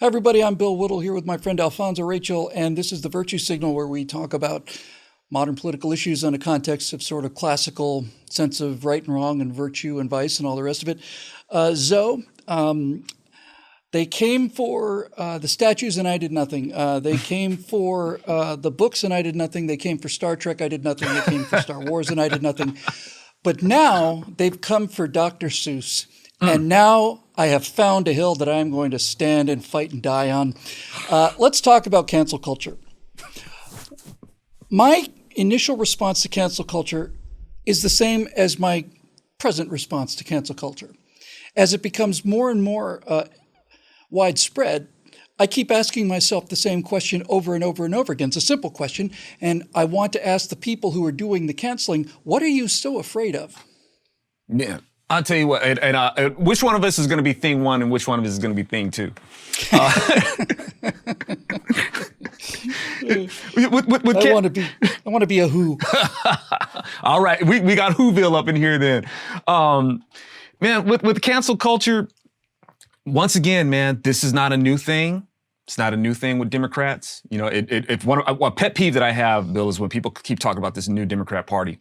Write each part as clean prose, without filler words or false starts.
Hi, everybody. I'm Bill Whittle here with my friend Alfonso Rachel, and this is the Virtue Signal, where we talk about modern political issues in a context of sort of classical sense of right and wrong and virtue and vice and all the rest of it. Zoe, they came for the statues and I did nothing. They came for the books and I did nothing. They came for Star Trek, I did nothing. They came for Star Wars and I did nothing. But now they've come for Dr. Seuss. And now I have found a hill that I'm going to stand and fight and die on. Let's talk about cancel culture. My initial response to cancel culture is the same as my present response to cancel culture. As it becomes more and more widespread, I keep asking myself the same question over and over and over again. It's a simple question, and I want to ask the people who are doing the canceling, what are you so afraid of? Yeah. I'll tell you what, and which one of us is going to be thing one and which one of us is going to be thing two? I want to be a who. All right, we got Whoville up in here then. Man, with cancel culture, once again, man, this is not a new thing. It's not a new thing with Democrats. You know, a pet peeve that I have, Bill, is when people keep talking about this new Democrat Party.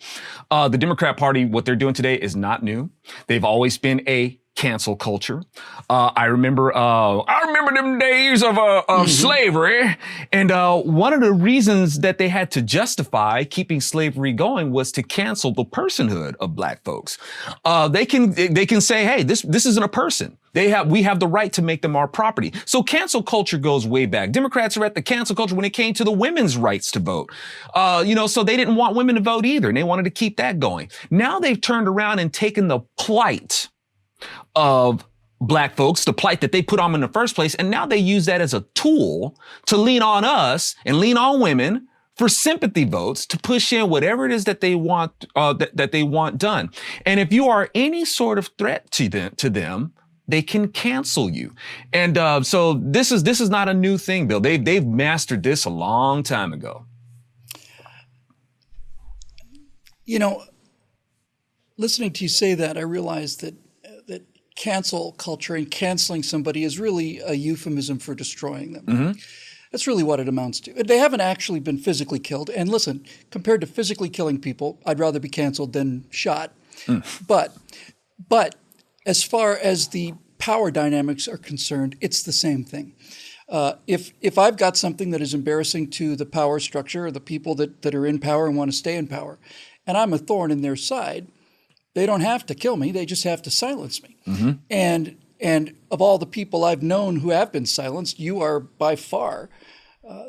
The Democrat Party, what they're doing today is not new. They've always been a cancel culture. I remember them days of slavery. And one of the reasons that they had to justify keeping slavery going was to cancel the personhood of Black folks. They can say, hey, this isn't a person. We have the right to make them our property. So cancel culture goes way back. Democrats are at the cancel culture when it came to the women's rights to vote. So they didn't want women to vote either, and they wanted to keep that going. Now they've turned around and taken the plight of Black folks, the plight that they put on in the first place, and now they use that as a tool to lean on us and lean on women for sympathy votes to push in whatever it is that they want that they want done. And if you are any sort of threat to them, they can cancel you. And so this is not a new thing, Bill. They've mastered this a long time ago. You know, listening to you say that, I realized that cancel culture and canceling somebody is really a euphemism for destroying them. Mm-hmm. That's really what it amounts to. They haven't actually been physically killed. And listen, compared to physically killing people, I'd rather be canceled than shot. But as far as the power dynamics are concerned, it's the same thing. If I've got something that is embarrassing to the power structure or the people that are in power and want to stay in power, and I'm a thorn in their side, they don't have to kill me. They just have to silence me. Mm-hmm. And of all the people I've known who have been silenced, you are by far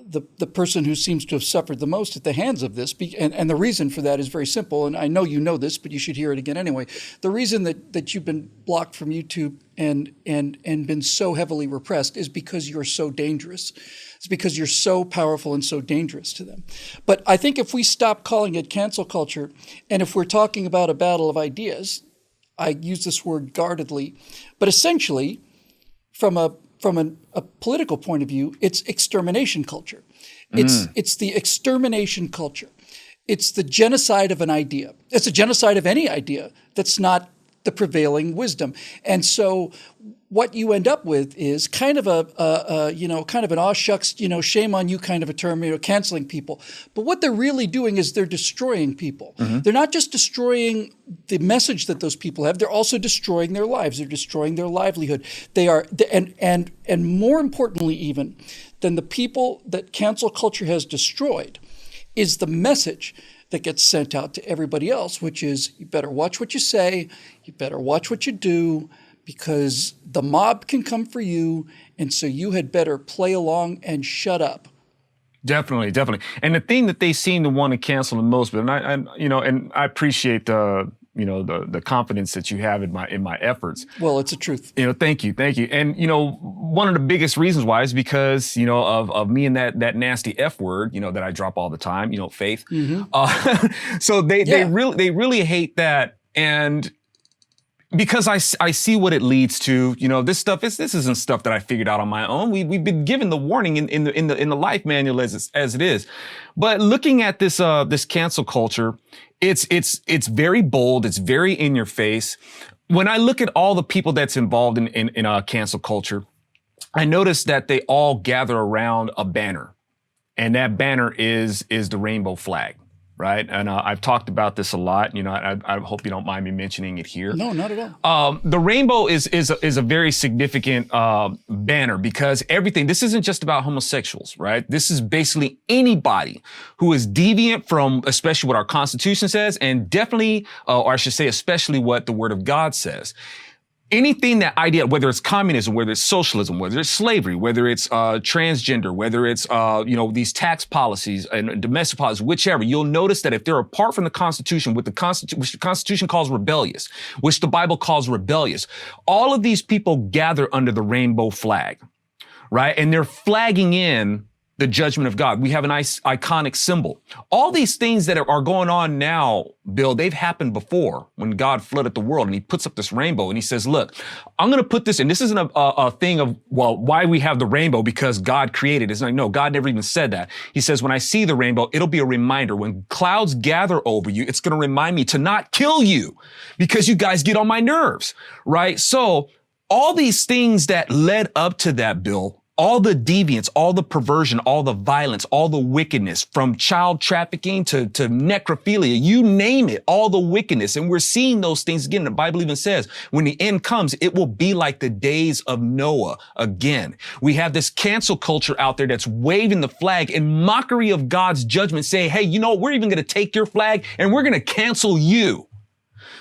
the person who seems to have suffered the most at the hands of this. And the reason for that is very simple. And I know you know this, but you should hear it again anyway. The reason that you've been blocked from YouTube and been so heavily repressed is because you're so dangerous. It's because you're so powerful and so dangerous to them. But I think if we stop calling it cancel culture, and if we're talking about a battle of ideas, I use this word guardedly, but essentially from a political point of view, it's extermination culture. It's the extermination culture. It's the genocide of an idea. It's a genocide of any idea that's not the prevailing wisdom. And so what you end up with is kind of an aw shucks, shame on you kind of a term, canceling people. But what they're really doing is they're destroying people. Mm-hmm. They're not just destroying the message that those people have, they're also destroying their lives. They're destroying their livelihood. They are, and more importantly even than the people that cancel culture has destroyed is the message that gets sent out to everybody else, which is you better watch what you say, you better watch what you do, because the mob can come for you, and so you had better play along and shut up. Definitely. And the thing that they seem to want to cancel the most, but I appreciate the confidence that you have in my efforts. Well, it's a truth. Thank you. And one of the biggest reasons why is because of me and that nasty F word that I drop all the time. Faith. Mm-hmm. So they really hate that, and because I see what it leads to. This isn't stuff that I figured out on my own. We've been given the warning in the life manual as it is. But looking at this cancel culture, it's very bold. It's very in your face. When I look at all the people that's involved in cancel culture, I noticed that they all gather around a banner, and that banner is the rainbow flag, right? And I've talked about this a lot. You know, I hope you don't mind me mentioning it here. No, not at all. The rainbow is a very significant banner because everything. This isn't just about homosexuals, right? This is basically anybody who is deviant from, especially what our Constitution says, and definitely, or I should say, especially what the Word of God says. Anything that idea, whether it's communism, whether it's socialism, whether it's slavery, whether it's transgender, whether it's these tax policies and domestic policies, whichever, you'll notice that if they're apart from the Constitution, which the Constitution calls rebellious, which the Bible calls rebellious, all of these people gather under the rainbow flag, right? And they're flagging in the judgment of God. We have an iconic symbol. All these things that are going on now, Bill, they've happened before when God flooded the world and he puts up this rainbow and he says, look, I'm going to put this, and this isn't a thing of, well, why we have the rainbow because God created it. It's like, no, God never even said that. He says, when I see the rainbow, it'll be a reminder. When clouds gather over you, it's going to remind me to not kill you because you guys get on my nerves, right? So all these things that led up to that, Bill, all the deviance, all the perversion, all the violence, all the wickedness, from child trafficking to necrophilia, you name it, all the wickedness. And we're seeing those things again. The Bible even says when the end comes, it will be like the days of Noah again. We have this cancel culture out there that's waving the flag in mockery of God's judgment, saying, hey, you know, we're even going to take your flag and we're going to cancel you.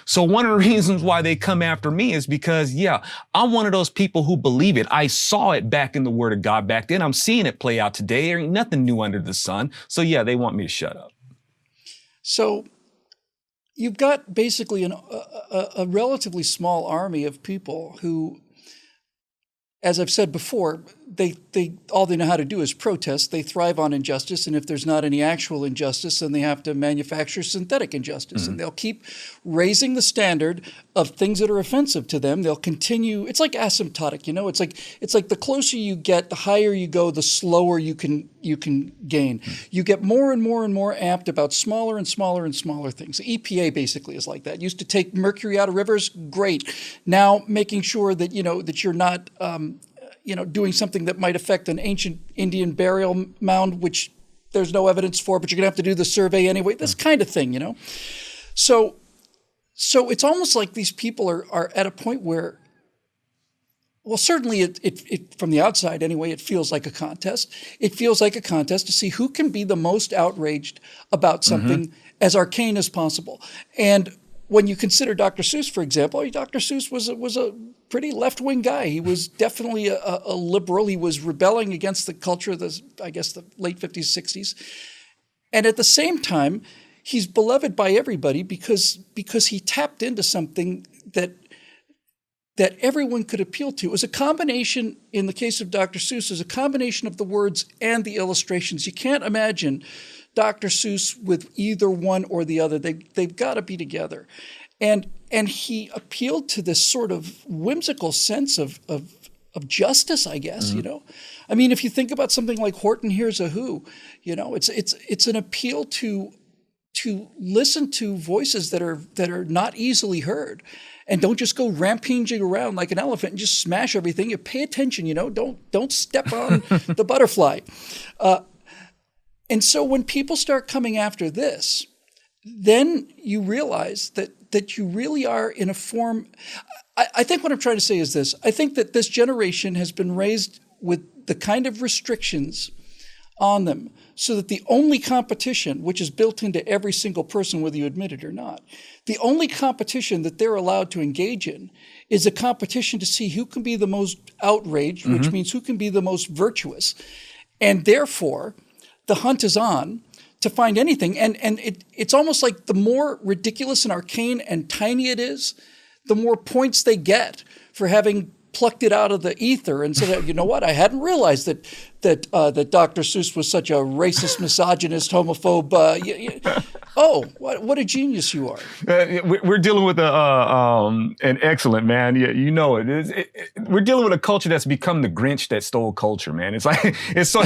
So one of the reasons why they come after me is because, yeah, I'm one of those people who believe it. I saw it back in the Word of God back then. I'm seeing it play out today. There ain't nothing new under the sun. So yeah, they want me to shut up. So you've got basically a relatively small army of people who, as I've said before, they all they know how to do is protest. They thrive on injustice, and if there's not any actual injustice, then they have to manufacture synthetic injustice, and they'll keep raising the standard of things that are offensive to them. They'll continue. It's like asymptotic, you know. It's like the closer you get, the higher you go, the slower you can gain. You get more and more and more amped about smaller and smaller and smaller things. The EPA basically is like that. Used to take mercury out of rivers, great. Now making sure that that you're not doing something that might affect an ancient Indian burial mound, which there's no evidence for, but you're going to have to do the survey anyway, this kind of thing, So it's almost like these people are at a point where, well, certainly it from the outside anyway, it feels like a contest. It feels like a contest to see who can be the most outraged about something as arcane as possible. And when you consider Dr. Seuss, for example, Dr. Seuss was a pretty left-wing guy. He was definitely a liberal. He was rebelling against the culture of the late 50s, 60s. And at the same time, he's beloved by everybody because he tapped into something that everyone could appeal to. It was a combination, in the case of Dr. Seuss, is a combination of the words and the illustrations. You can't imagine Dr. Seuss with either one or the other. They've got to be together. And he appealed to this sort of whimsical sense of justice, I guess, I mean, if you think about something like Horton Hears a Who, it's an appeal to listen to voices that are not easily heard. And don't just go rampaging around like an elephant and just smash everything. You pay attention, don't step on the butterfly. And so when people start coming after this, then you realize that you really are in a form. I think what I'm trying to say is this. I think that this generation has been raised with the kind of restrictions on them so that the only competition, which is built into every single person, whether you admit it or not, the only competition that they're allowed to engage in is a competition to see who can be the most outraged, which means who can be the most virtuous. And therefore, the hunt is on to find anything. And it's almost like the more ridiculous and arcane and tiny it is, the more points they get for having plucked it out of the ether and said, you know what, I hadn't realized that Dr. Seuss was such a racist, misogynist, homophobe. Oh, what a genius you are. We're dealing with an excellent man. You know it. We're dealing with a culture that's become the Grinch that stole culture, man. It's like it's so.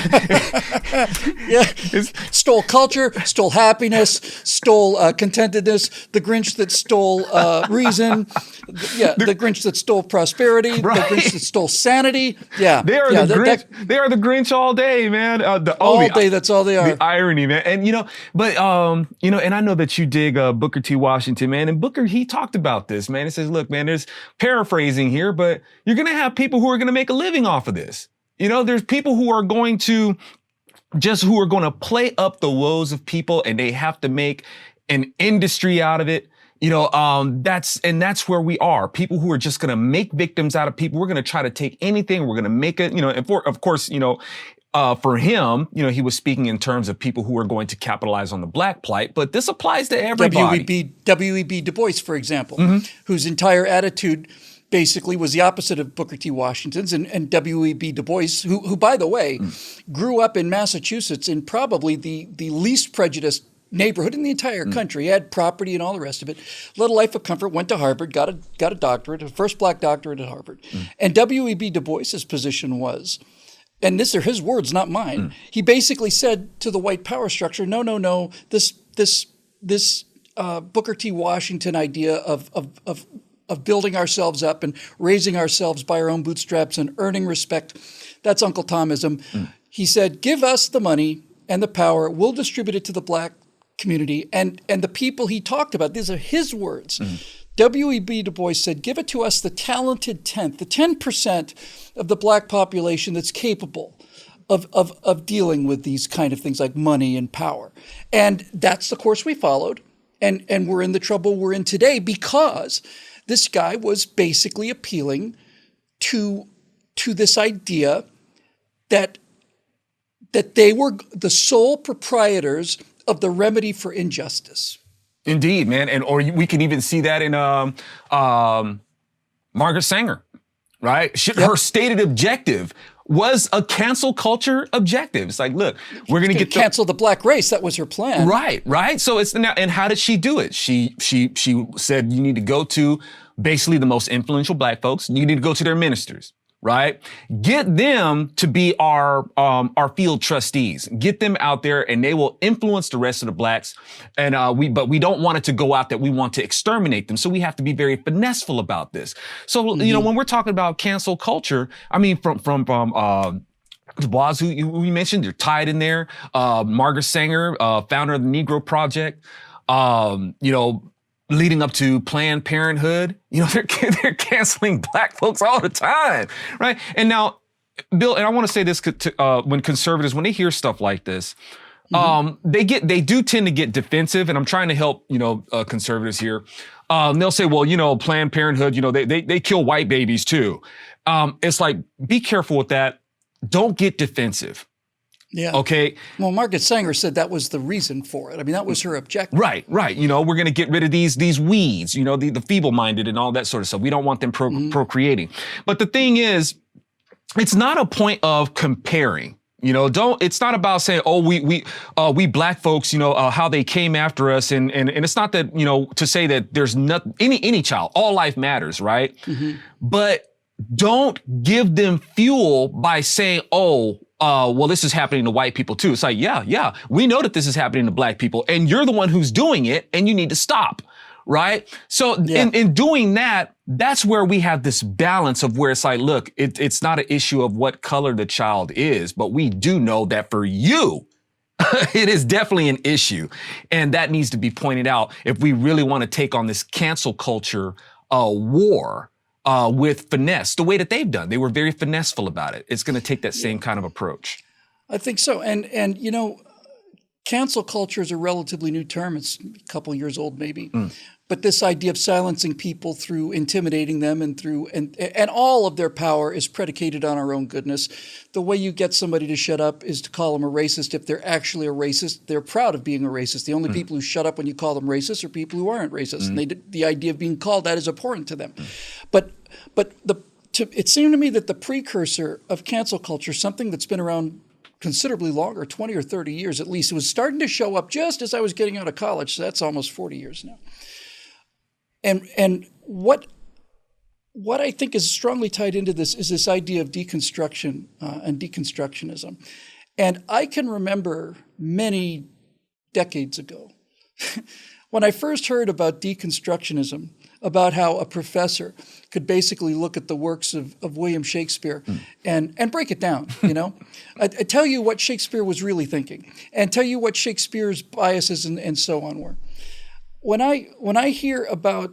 Yeah, stole culture, stole happiness, stole contentedness. The Grinch that stole reason. Yeah, the Grinch that stole prosperity. Right. The Grinch that stole sanity. Yeah, They are the Grinch. They are the Grinch all day, man. All day. That's all they are. The irony, man. And and I know that you dig Booker T. Washington, man. And Booker, he talked about this, man. He says, look, man, there's paraphrasing here, but you're going to have people who are going to make a living off of this. There's people who are going to play up the woes of people, and they have to make an industry out of it. That's where we are. People who are just going to make victims out of people. We're going to try to take anything. We're going to make it, and of course, for him, he was speaking in terms of people who are going to capitalize on the black plight, but this applies to everybody. W.E.B. Du Bois, for example, whose entire attitude basically was the opposite of Booker T. Washington's, and W.E.B. Du Bois, who, by the way, grew up in Massachusetts in probably the least prejudiced neighborhood in the entire country, had property and all the rest of it, led a life of comfort, went to Harvard, got a doctorate, the first black doctorate at Harvard. And W.E.B. Du Bois's position was, and these are his words, not mine. He basically said to the white power structure, no, this Booker T. Washington idea of building ourselves up and raising ourselves by our own bootstraps and earning respect, that's Uncle Tomism. He said, give us the money and the power. We'll distribute it to the black community. And the people he talked about, these are his words. W.E.B. Du Bois said, give it to us the talented 10th, the 10% of the black population that's capable of dealing with these kind of things like money and power. And that's the course we followed. And we're in the trouble we're in today because this guy was basically appealing to this idea that they were the sole proprietors of the remedy for injustice. Indeed, man. Or we can even see that in Margaret Sanger, right? Her stated objective was a cancel culture objective. It's like, look, we're going to cancel the black race. That was her plan. Right. So it's now, and how did she do it? She said, you need to go to basically the most influential black folks. You need to go to their ministers. Right? Get them to be our field trustees. Get them out there and they will influence the rest of the blacks. And but we don't want it to go out that we want to exterminate them. So we have to be very finesseful about this. So, when we're talking about cancel culture, I mean, from Du Bois, who we mentioned, they're tied in there. Margaret Sanger, founder of the Negro Project, leading up to Planned Parenthood, they're canceling black folks all the time, right? And now, Bill, and I want to say this when conservatives, when they hear stuff like this, they do tend to get defensive, and I'm trying to help, conservatives here. They'll say, well, Planned Parenthood, they kill white babies too. It's like, be careful with that. Don't get defensive. Yeah. Okay. Well, Margaret Sanger said that was the reason for it. I mean, that was her objective. Right. We're going to get rid of these weeds, the feeble-minded and all that sort of stuff. We don't want them procreating. But the thing is, it's not a point of comparing. It's not about saying, oh, we black folks, how they came after us. And it's not that, to say that there's not any child, all life matters. Right. But don't give them fuel by saying, oh, well, this is happening to white people too. It's like, yeah, we know that this is happening to black people, and you're the one who's doing it, and you need to stop, right? So in doing that, that's where we have this balance of where it's like, look, it's not an issue of what color the child is, but we do know that for you, it is definitely an issue, and that needs to be pointed out if we really want to take on this cancel culture war. With finesse, the way that they've done. They were very finesseful about it. It's going to take that same kind of approach. I think so. And cancel culture is a relatively new term. It's a couple years old maybe. But this idea of silencing people through intimidating them and all of their power is predicated on our own goodness. The way you get somebody to shut up is to call them a racist. If they're actually a racist, they're proud of being a racist. The only people who shut up when you call them racist are people who aren't racist. And the idea of being called that is abhorrent to them. But it seemed to me that the precursor of cancel culture, something that's been around considerably longer, 20 or 30 years at least. It was starting to show up just as I was getting out of college. So that's almost 40 years now. And what I think is strongly tied into this is this idea of deconstruction and deconstructionism. And I can remember many decades ago when I first heard about deconstructionism, about how a professor could basically look at the works of William Shakespeare and break it down, you know? I tell you what Shakespeare was really thinking and tell you what Shakespeare's biases and so on were. When I hear about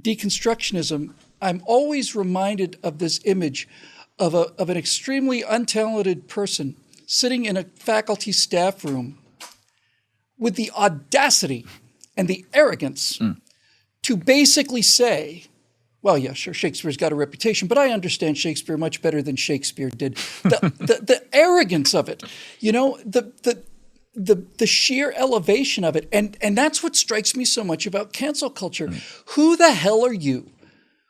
deconstructionism, I'm always reminded of this image of an extremely untalented person sitting in a faculty staff room with the audacity and the arrogance to basically say, well, yeah, sure, Shakespeare's got a reputation, but I understand Shakespeare much better than Shakespeare did. The arrogance of it, you know, the sheer elevation of it. And that's what strikes me so much about cancel culture. Who the hell are you?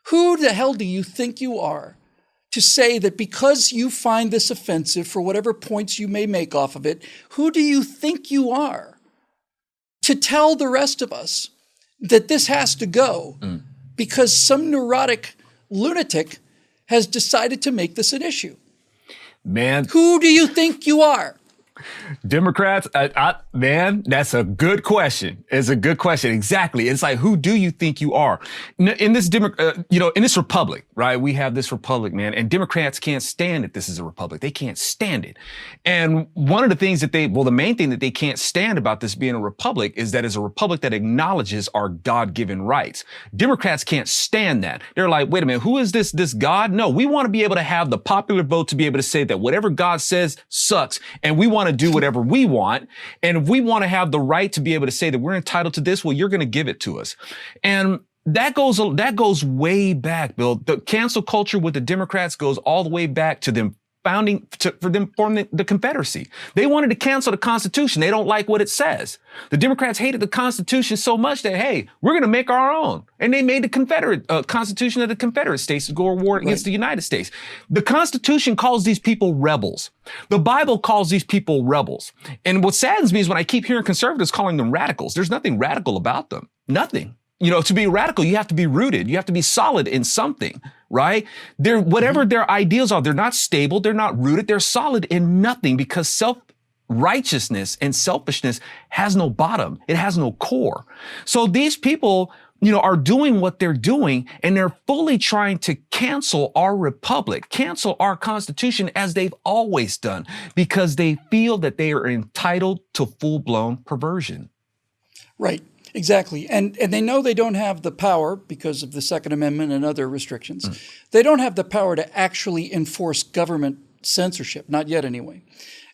Who the hell do you think you are to say that because you find this offensive for whatever points you may make off of it, who do you think you are to tell the rest of us that this has to go because some neurotic lunatic has decided to make this an issue? Man. Who do you think you are? Democrats, man, that's a good question. It's a good question. Exactly. It's like, who do you think you are? In this in this republic, right? We have this republic, man, and Democrats can't stand that this is a republic. They can't stand it. And one of the things that the main thing that they can't stand about this being a republic is that it's a republic that acknowledges our God-given rights. Democrats can't stand that. They're like, wait a minute, who is this God? No, we want to be able to have the popular vote to be able to say that whatever God says sucks, and we want to do whatever we want. And if we want to have the right to be able to say that we're entitled to this, well, you're going to give it to us. And that goes way back, Bill. The cancel culture with the Democrats goes all the way back to them forming the Confederacy. They wanted to cancel the Constitution. They don't like what it says. The Democrats hated the Constitution so much that, hey, we're going to make our own. And they made the Constitution of the Confederate States to go to war against the United States. The Constitution calls these people rebels. The Bible calls these people rebels. And what saddens me is when I keep hearing conservatives calling them radicals. There's nothing radical about them. Nothing. You know, to be radical, you have to be rooted. You have to be solid in something, right? Whatever their ideals are, they're not stable. They're not rooted. They're solid in nothing because self-righteousness and selfishness has no bottom. It has no core. So these people, you know, are doing what they're doing, and they're fully trying to cancel our republic, cancel our Constitution as they've always done, because they feel that they are entitled to full-blown perversion. Right. Exactly. And they know they don't have the power because of the Second Amendment and other restrictions. They don't have the power to actually enforce government censorship, not yet anyway.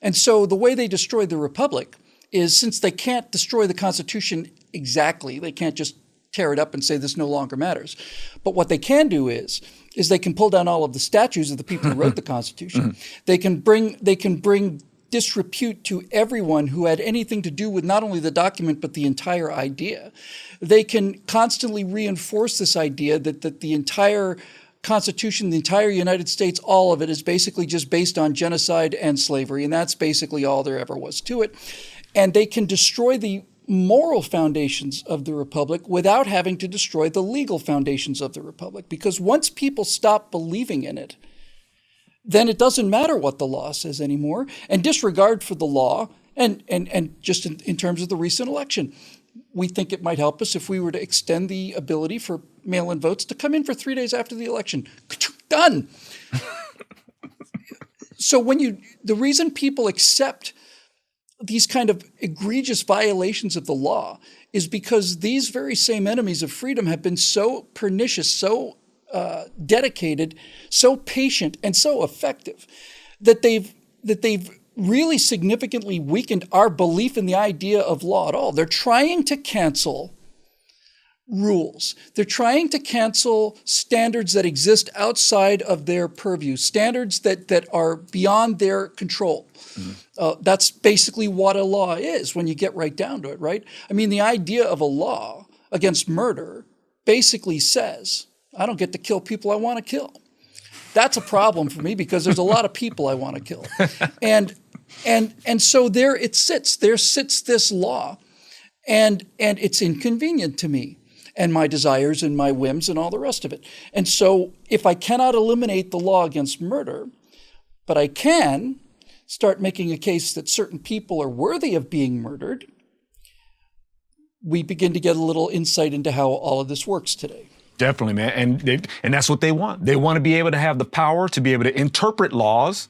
And so the way they destroy the republic is, since they can't destroy the Constitution exactly, they can't just tear it up and say this no longer matters. But what they can do is they can pull down all of the statues of the people who wrote the Constitution. They can bring disrepute to everyone who had anything to do with not only the document, but the entire idea. They can constantly reinforce this idea that the entire Constitution, the entire United States, all of it is basically just based on genocide and slavery. And that's basically all there ever was to it. And they can destroy the moral foundations of the republic without having to destroy the legal foundations of the republic. Because once people stop believing in it, then it doesn't matter what the law says anymore. And disregard for the law, and just in terms of the recent election, we think it might help us if we were to extend the ability for mail-in votes to come in for 3 days after the election. Done. So the reason people accept these kind of egregious violations of the law is because these very same enemies of freedom have been so pernicious, so dedicated, so patient, and so effective that they've really significantly weakened our belief in the idea of law at all. They're trying to cancel rules. They're trying to cancel standards that exist outside of their purview, standards that are beyond their control. That's basically what a law is when you get right down to it, right? I mean, the idea of a law against murder basically says, I don't get to kill people I want to kill. that's a problem for me because there's a lot of people I want to kill. And so there sits this law, and it's inconvenient to me and my desires and my whims and all the rest of it. And so if I cannot eliminate the law against murder, but I can start making a case that certain people are worthy of being murdered, we begin to get a little insight into how all of this works today. Definitely, man. And that's what they want. They want to be able to have the power to be able to interpret laws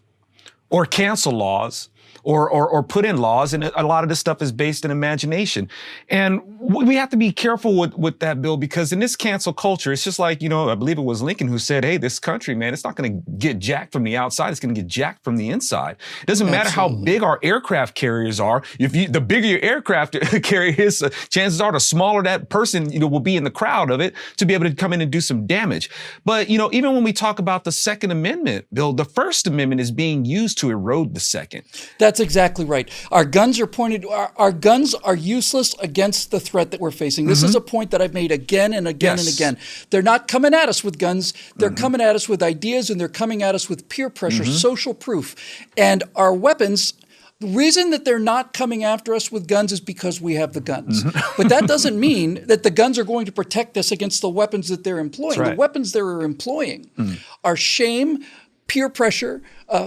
or cancel laws or put in laws. And a lot of this stuff is based in imagination. And we have to be careful with that, Bill, because in this cancel culture, it's just like, I believe it was Lincoln who said, hey, this country, man, it's not going to get jacked from the outside. It's going to get jacked from the inside. It doesn't matter how big our aircraft carriers are. The bigger your aircraft carrier is, chances are the smaller that person, will be in the crowd of it to be able to come in and do some damage. But, even when we talk about the Second Amendment, Bill, the First Amendment is being used to erode the Second. That's exactly right. Our guns are pointed. Our guns are useless against the threat that we're facing. This is a point that I've made again and again and again. They're not coming at us with guns. They're coming at us with ideas, and they're coming at us with peer pressure, social proof, and our weapons. The reason that they're not coming after us with guns is because we have the guns. But that doesn't mean that the guns are going to protect us against the weapons that they're employing. Right. The weapons they're employing are shame, peer pressure,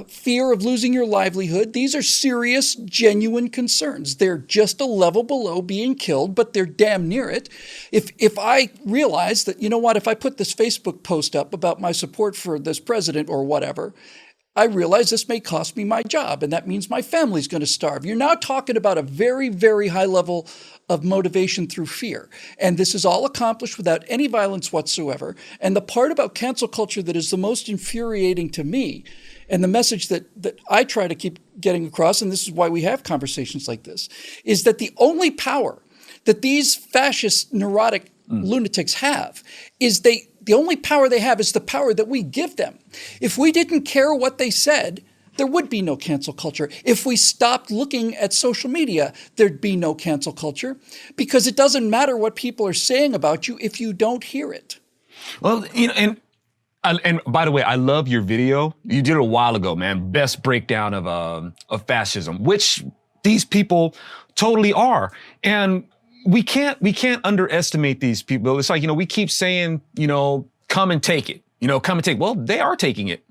fear of losing your livelihood. These are serious, genuine concerns. They're just a level below being killed, but they're damn near it. If I realize that, if I put this Facebook post up about my support for this president or whatever, I realize this may cost me my job, and that means my family's going to starve. You're now talking about a very, very high level of motivation through fear. And this is all accomplished without any violence whatsoever. And the part about cancel culture that is the most infuriating to me, and the message that I try to keep getting across, and this is why we have conversations like this, is that the only power that these fascist, neurotic lunatics have is the only power they have is the power that we give them. If we didn't care what they said, there would be no cancel culture. If we stopped looking at social media, there'd be no cancel culture, because it doesn't matter what people are saying about you if you don't hear it. Well, and by the way, I love your video. You did it a while ago, man. Best breakdown of fascism, which these people totally are. And we can't underestimate these people. It's like, we keep saying, come and take it. Come and take it. Well, they are taking it.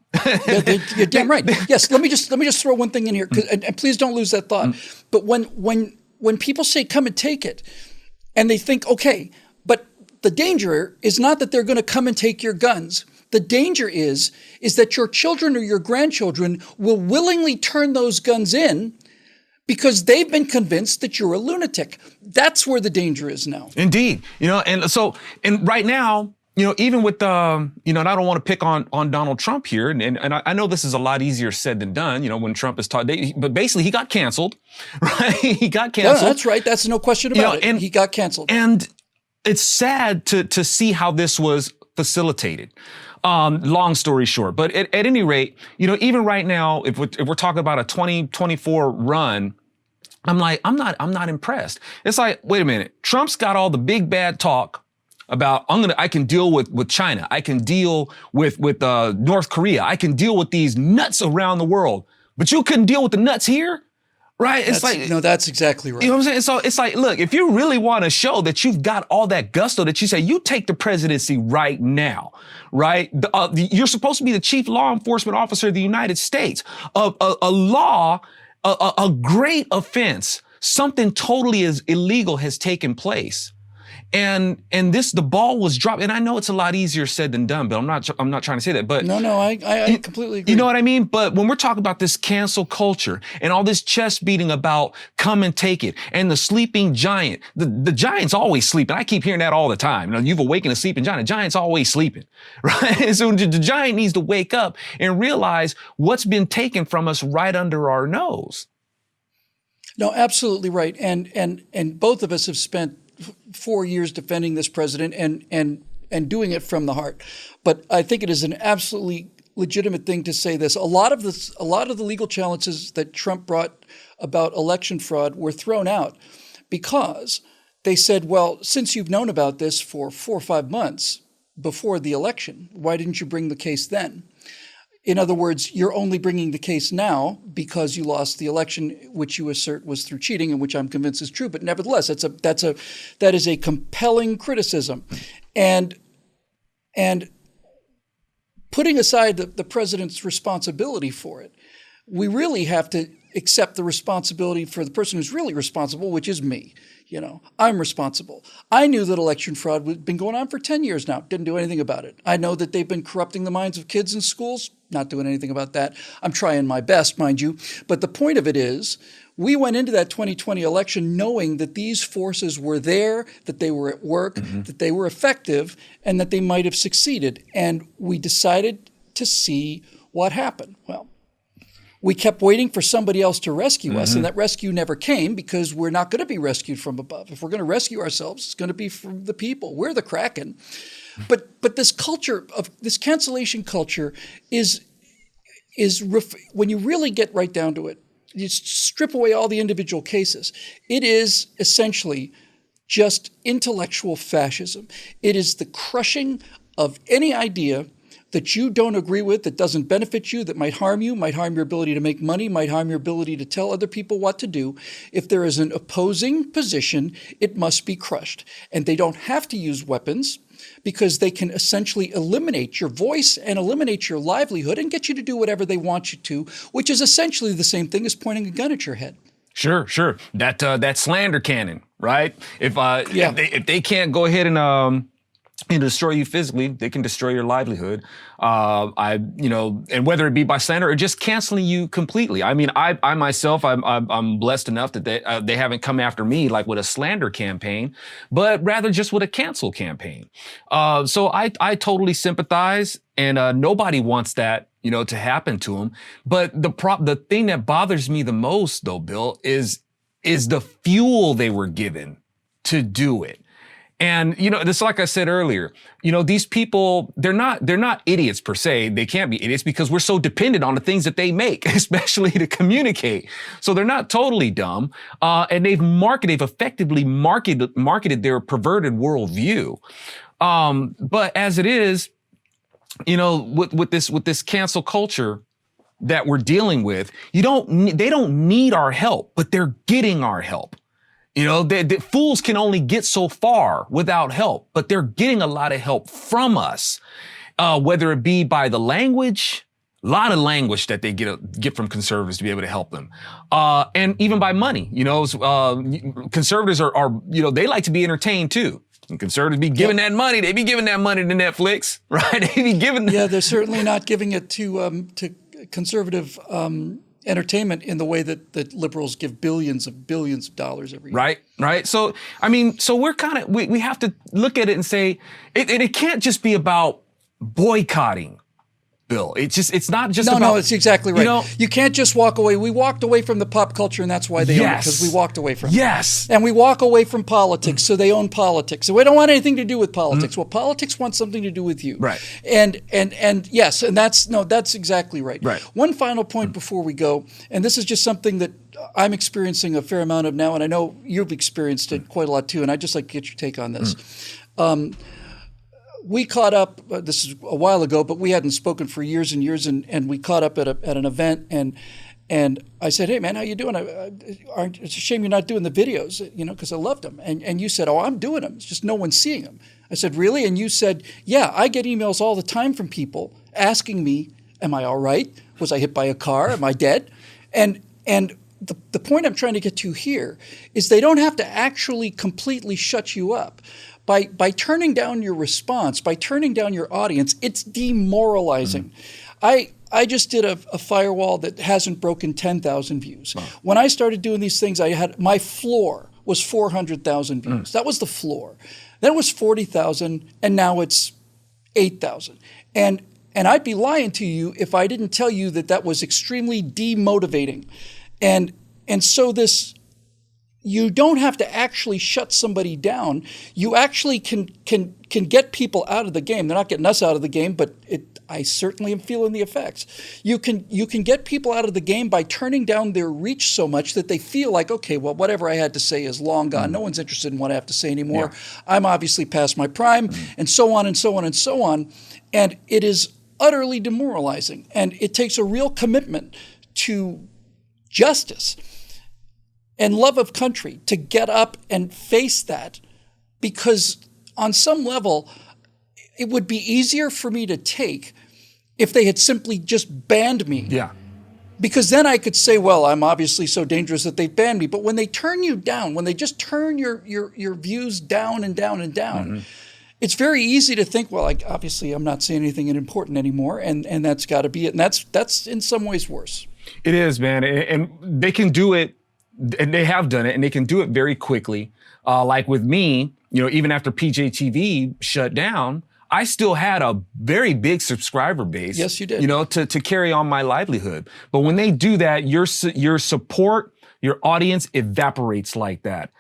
You're damn right. Yes, let me just throw one thing in here, and please don't lose that thought. But when people say come and take it, and they think, okay, but the danger is not that they're going to come and take your guns. The danger is that your children or your grandchildren will willingly turn those guns in because they've been convinced that you're a lunatic. That's where the danger is now. Indeed. And right now, even with and I don't want to pick on Donald Trump here, and I know this is a lot easier said than done, when Trump is taught, but basically he got canceled, right? He got canceled. Yeah, that's right. That's no question about it. And he got canceled. And it's sad to see how this was facilitated. Long story short, but at any rate, even right now, if we're talking about a 2024 run, I'm not impressed. It's like, wait a minute, Trump's got all the big bad talk about I can deal with China, I can deal with North Korea, I can deal with these nuts around the world, but you couldn't deal with the nuts here, right? That's exactly right. You know what I'm saying? So it's like, look, if you really want to show that you've got all that gusto, that you say you take the presidency right now, right? You're supposed to be the chief law enforcement officer of the United States. A great offense, something totally illegal has taken place. And the ball was dropped. And I know it's a lot easier said than done, but I'm not trying to say that. But no, I completely agree. You know what I mean? But when we're talking about this cancel culture and all this chest beating about come and take it, and the sleeping giant, the giant's always sleeping. I keep hearing that all the time. You've awakened a sleeping giant. The giant's always sleeping, right? And so the giant needs to wake up and realize what's been taken from us right under our nose. No, absolutely right. And both of us have spent 4 years defending this president and doing it from the heart. But I think it is an absolutely legitimate thing to say this. A lot of the legal challenges that Trump brought about election fraud were thrown out because they said, well, since you've known about this for 4 or 5 months before the election, why didn't you bring the case then? In other words, you're only bringing the case now because you lost the election, which you assert was through cheating, and which I'm convinced is true. But nevertheless, that is a compelling criticism, and putting aside the president's responsibility for it, we really have to accept the responsibility for the person who's really responsible, which is me. I'm responsible. I knew that election fraud had been going on for 10 years now. Didn't do anything about it. I know that they've been corrupting the minds of kids in schools. Not doing anything about that. I'm trying my best, mind you. But the point of it is, we went into that 2020 election knowing that these forces were there, that they were at work, that they were effective, and that they might have succeeded. And we decided to see what happened. Well, we kept waiting for somebody else to rescue us, and that rescue never came because we're not going to be rescued from above. If we're going to rescue ourselves, it's going to be from the people. We're the Kraken. But this culture of this cancellation culture is when you really get right down to it, you strip away all the individual cases. It is essentially just intellectual fascism. It is the crushing of any idea that you don't agree with, that doesn't benefit you, that might harm you, might harm your ability to make money, might harm your ability to tell other people what to do. If there is an opposing position, it must be crushed. And they don't have to use weapons because they can essentially eliminate your voice and eliminate your livelihood and get you to do whatever they want you to, which is essentially the same thing as pointing a gun at your head. Sure. That slander cannon, right? If they can't go ahead and destroy you physically, they can destroy your livelihood. And whether it be by slander or just canceling you completely. I mean, I myself, I'm blessed enough that they haven't come after me like with a slander campaign, but rather just with a cancel campaign. So I totally sympathize, and nobody wants that, to happen to them. But the thing that bothers me the most, though, Bill, is the fuel they were given to do it. And, this, like I said earlier, these people, they're not idiots per se. They can't be idiots because we're so dependent on the things that they make, especially to communicate. So they're not totally dumb. And they've effectively marketed their perverted worldview. But as it is, with this cancel culture that we're dealing with, they don't need our help, but they're getting our help. The fools can only get so far without help, but they're getting a lot of help from us, whether it be by the language, a lot of language that they get from conservatives to be able to help them, and even by money. Conservatives are they like to be entertained too. And conservatives be giving that money. They be giving that money to Netflix, right? They be giving. Yeah, they're certainly not giving it to conservative entertainment in the way that liberals give billions of dollars every year. Right. So, we're we have to look at it and say, it can't just be about boycotting, Bill. It's not just about. No, it's exactly right. You can't just walk away. We walked away from the pop culture, and that's why they own it, because we walked away from it. Yes. And we walk away from politics, so they own politics. So we don't want anything to do with politics. Well, politics wants something to do with you. Right. And yes, and that's exactly right. Right. One final point before we go, and this is just something that I'm experiencing a fair amount of now, and I know you've experienced it quite a lot too, and I'd just like to get your take on this. We caught up, this is a while ago, but we hadn't spoken for years and years, and we caught up at an event, and I said, hey, man, how you doing? It's a shame you're not doing the videos, because I loved them. And you said, oh, I'm doing them. It's just no one's seeing them. I said, really? And you said, yeah, I get emails all the time from people asking me, am I all right? Was I hit by a car? Am I dead? And the point I'm trying to get to here is they don't have to actually completely shut you up. By turning down your response, by turning down your audience, it's demoralizing. I just did a firewall that hasn't broken 10,000 views. Wow. When I started doing these things, my floor was 400,000 views. That was the floor. Then it was 40,000, and now it's 8,000. And I'd be lying to you if I didn't tell you that was extremely demotivating. And so this. You don't have to actually shut somebody down. You actually can get people out of the game. They're not getting us out of the game, but I certainly am feeling the effects. You can get people out of the game by turning down their reach so much that they feel like, okay, well, whatever I had to say is long gone. No one's interested in what I have to say anymore. Yeah. I'm obviously past my prime, and so on and so on and so on. And it is utterly demoralizing. And it takes a real commitment to justice and love of country to get up and face that, because on some level, it would be easier for me to take if they had simply just banned me. Yeah. Because then I could say, well, I'm obviously so dangerous that they banned me. But when they turn you down, when they just turn your views down and down and down, it's very easy to think, well, obviously I'm not saying anything important anymore, and that's got to be it. And that's in some ways worse. It is, man. And they can do it, and they have done it, and they can do it very quickly. Like with me, even after PJTV shut down, I still had a very big subscriber base. Yes, you did. To carry on my livelihood. But when they do that, your support, your audience evaporates like that.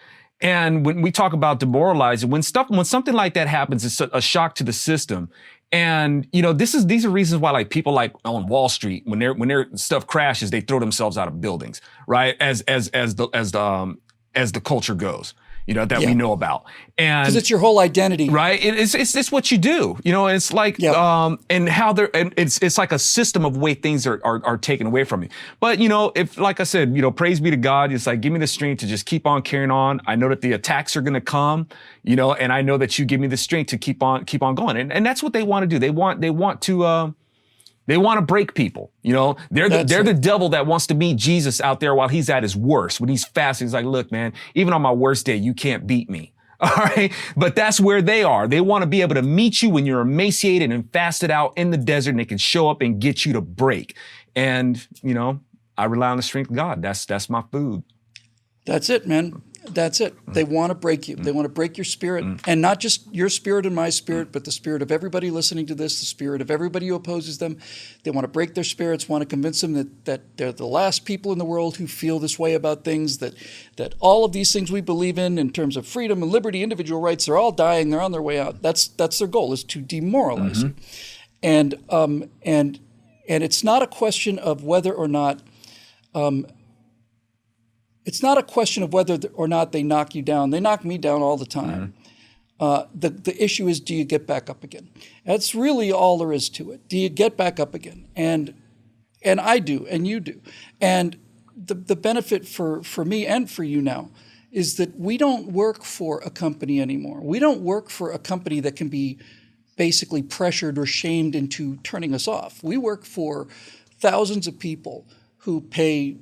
And when we talk about demoralizing, when something like that happens, it's a shock to the system. And these are reasons why people like on Wall Street, when their stuff crashes, they throw themselves out of buildings, right? As the culture goes. That we know about. And because it's your whole identity. Right? It's what you do. It's like, and how it's like a system of way things are taken away from you. But, if, like I said, praise be to God, it's like, give me the strength to just keep on carrying on. I know that the attacks are going to come, and I know that you give me the strength to keep on going. And that's what they want to do. They want to break people. They're the devil that wants to meet Jesus out there while he's at his worst. When he's fasting, he's like, look, man, even on my worst day, you can't beat me. All right. But that's where they are. They want to be able to meet you when you're emaciated and fasted out in the desert, and they can show up and get you to break. And, I rely on the strength of God. That's my food. That's it, man. That's it. They want to break you. They want to break your spirit, and not just your spirit and my spirit, but the spirit of everybody listening to this, the spirit of everybody who opposes them. They want to break their spirits, want to convince them that they're the last people in the world who feel this way about things, that all of these things we believe in terms of freedom and liberty, individual rights, they're all dying. They're on their way out. That's their goal, is to demoralize you. And it's not a question of whether or not it's not a question of whether or not they knock you down. They knock me down all the time. The issue is, do you get back up again? That's really all there is to it. Do you get back up again? And I do, and you do. And the benefit for me and for you now is that we don't work for a company anymore. We don't work for a company that can be basically pressured or shamed into turning us off. We work for thousands of people who pay,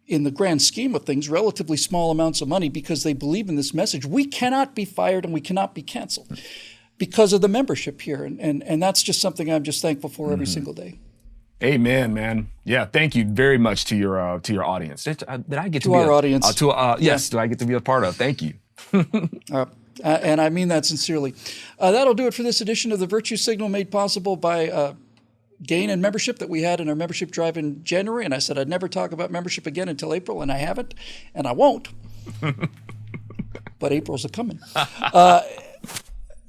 in the grand scheme of things, relatively small amounts of money because they believe in this message. We cannot be fired and we cannot be canceled because of the membership here. And that's just something I'm just thankful for every single day. Amen, man. Yeah, thank you very much to your audience. Did I get to our audience? Yes, do I get to be a part of? Thank you. And I mean that sincerely. That'll do it for this edition of the Virtue Signal, made possible by gain in membership that we had in our membership drive in January. And I said I'd never talk about membership again until April, and I haven't, and I won't. But April's a-coming.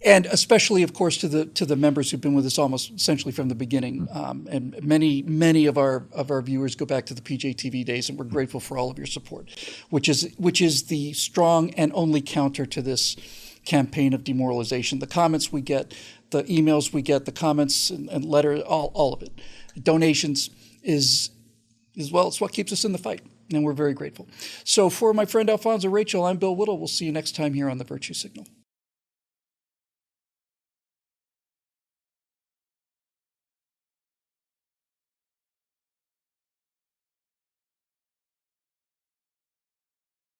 And especially, of course, to the members who've been with us almost essentially from the beginning. And many of our viewers go back to the PJTV days, and we're grateful for all of your support, which is the strong and only counter to this campaign of demoralization. The comments we get, the emails we get, the comments and letters, all of it. Donations is well, it's what keeps us in the fight, and we're very grateful. So for my friend Alfonso, Rachel, I'm Bill Whittle. We'll see you next time here on the Virtue Signal.